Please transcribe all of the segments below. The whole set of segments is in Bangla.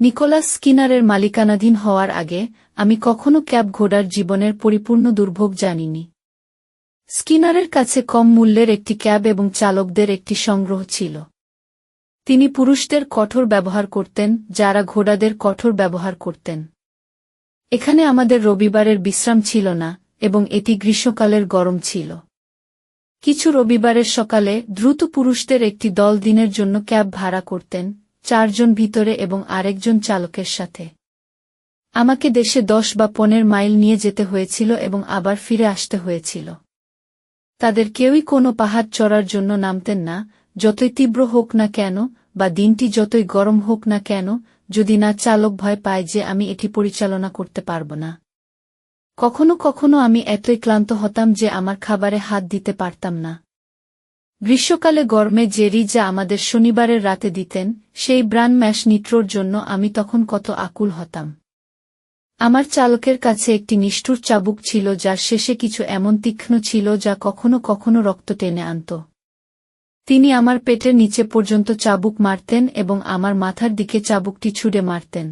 নিকোলাস স্কিনারের মালিকানাধীন হওয়ার আগে আমি কখনো ক্যাব ঘোড়ার জীবনের পরিপূর্ণ দুর্ভোগ জানিনি। স্কিনারের কাছে কম মূল্যের একটি ক্যাব এবং চালকদের একটি সংগ্রহ ছিল। তিনি পুরুষদের কঠোর ব্যবহার করতেন, যারা ঘোড়াদের কঠোর ব্যবহার করতেন। এখানে আমাদের রবিবারের বিশ্রাম ছিল না, এবং এটি গ্রীষ্মকালের গরম ছিল। কিছু রবিবারের সকালে দ্রুত পুরুষদের একটি দল দিনের জন্য ক্যাব ভাড়া করতেন, 4 জন ভিতরে এবং আরেকজন চালকের সাথে। আমাকে দেশে 10 বা 15 মাইল নিয়ে যেতে হয়েছিল এবং আবার ফিরে আসতে হয়েছিল। তাদের কেউই কোনো পাহাড় চড়ার জন্য নামতেন না, যতই তীব্র হোক না কেন বা দিনটি যতই গরম হোক না কেন, যদি না চালক ভয় পায় যে আমি এটি পরিচালনা করতে পারব না। কখনো কখনো আমি এতই ক্লান্ত হতাম যে আমার খাবারে হাত দিতে পারতাম না। গ্রীষ্মকালে গরমে জেরি যা আমাদের শনিবারের রাতে দিতেন, সেই ব্রান ম্যাশ নিট্রোর জন্য আমি তখন কত আকুল হতাম। আমার চালকের কাছে একটি নিষ্ঠুর চাবুক ছিল যার শেষে কিছু এমন তীক্ষ্ণ ছিল যা কখনো কখনো রক্ত টেনে আনত। তিনি আমার পেটের নিচে পর্যন্ত চাবুক মারতেন এবং আমার মাথার দিকে চাবুকটি ছুঁড়ে মারতেন।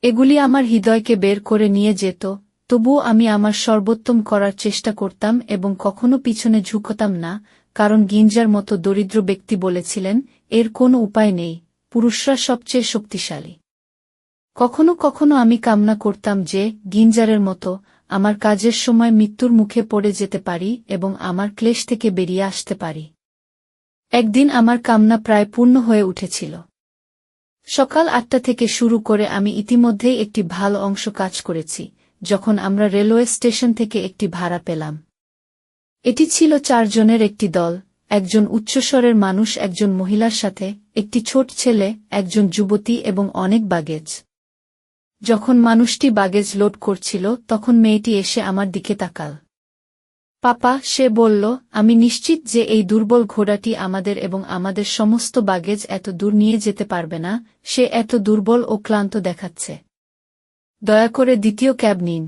এগুলি আমার হৃদয়কে বের করে নিয়ে যেত, তবুও আমি আমার সর্বোত্তম করার চেষ্টা করতাম এবং কখনো পিছনে ঝুঁকতাম না, কারণ গিঞ্জার মতো দরিদ্র ব্যক্তি বলেছিলেন, এর কোনো উপায় নেই, পুরুষরা সবচেয়ে শক্তিশালী। কখনো কখনো আমি কামনা করতাম যে, গিঞ্জারের মতো, আমার কাজের সময় মৃত্যুর মুখে পড়ে যেতে পারি এবং আমার ক্লেশ থেকে বেরিয়ে আসতে পারি। একদিন আমার কামনা প্রায় পূর্ণ হয়ে উঠেছিল। সকাল 8টা থেকে শুরু করে আমি ইতিমধ্যেই একটি ভালো অংশ কাজ করেছি, যখন আমরা রেলওয়ে স্টেশন থেকে একটি ভাড়া পেলাম। এটি ছিল 4 জনের একটি দল, একজন উচ্চস্বরের মানুষ, একজন মহিলার সাথে, একটি ছোট ছেলে, একজন যুবতী এবং অনেক বাগেজ। যখন মানুষটি বাগেজ লোড করছিল তখন মেয়েটি এসে আমার দিকে তাকাল। পাপা, সে বলল, আমি নিশ্চিত যে এই দুর্বল ঘোড়াটি আমাদের এবং আমাদের সমস্ত বাগেজ এত দূর নিয়ে যেতে পারবে না, সে এত দুর্বল ও ক্লান্ত দেখাচ্ছে। দয়া করে দ্বিতীয় ক্যাব নিন।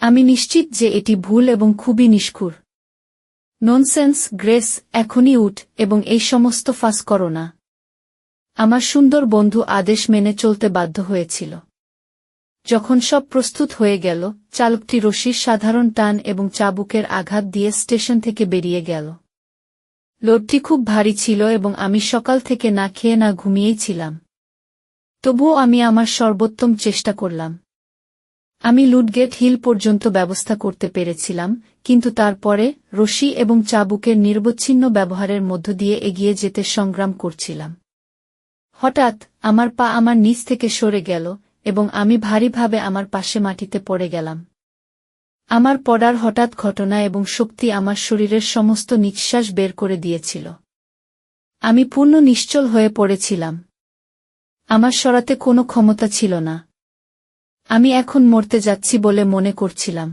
আমি নিশ্চিত যে এটি ভুল এবং খুবই নিষ্ঠুর। ননসেন্স, গ্রেস, এখনই উঠ এবং এই সমস্ত ফাঁস করো না। আমার সুন্দর বন্ধু আদেশ মেনে চলতে বাধ্য হয়েছিল। যখন সব প্রস্তুত হয়ে গেল, চালকটি রশির সাধারণ টান এবং চাবুকের আঘাত দিয়ে স্টেশন থেকে বেরিয়ে গেল। লোডটি খুব ভারী ছিল এবং আমি সকাল থেকে না খেয়ে না ঘুমিয়েই ছিলাম। তবুও আমি আমার সর্বোত্তম চেষ্টা করলাম। আমি লুডগেট হিল পর্যন্ত ব্যবস্থা করতে পেরেছিলাম, কিন্তু তারপরে রশি এবং চাবুকের নিরবচ্ছিন্ন ব্যবহারের মধ্য দিয়ে এগিয়ে যেতে সংগ্রাম করছিলাম। হঠাৎ আমার পা আমার নিচ থেকে সরে গেল এবং আমি ভারীভাবে আমার পাশে মাটিতে পড়ে গেলাম। আমার পড়ার হঠাৎ ঘটনা এবং শক্তি আমার শরীরের সমস্ত নিঃশ্বাস বের করে দিয়েছিল। আমি পূর্ণ নিশ্চল হয়ে পড়েছিলাম। আমার সরাতে কোনো ক্ষমতা ছিল না। আমি এখন মরতে যাচ্ছি বলে মনে করছিলাম।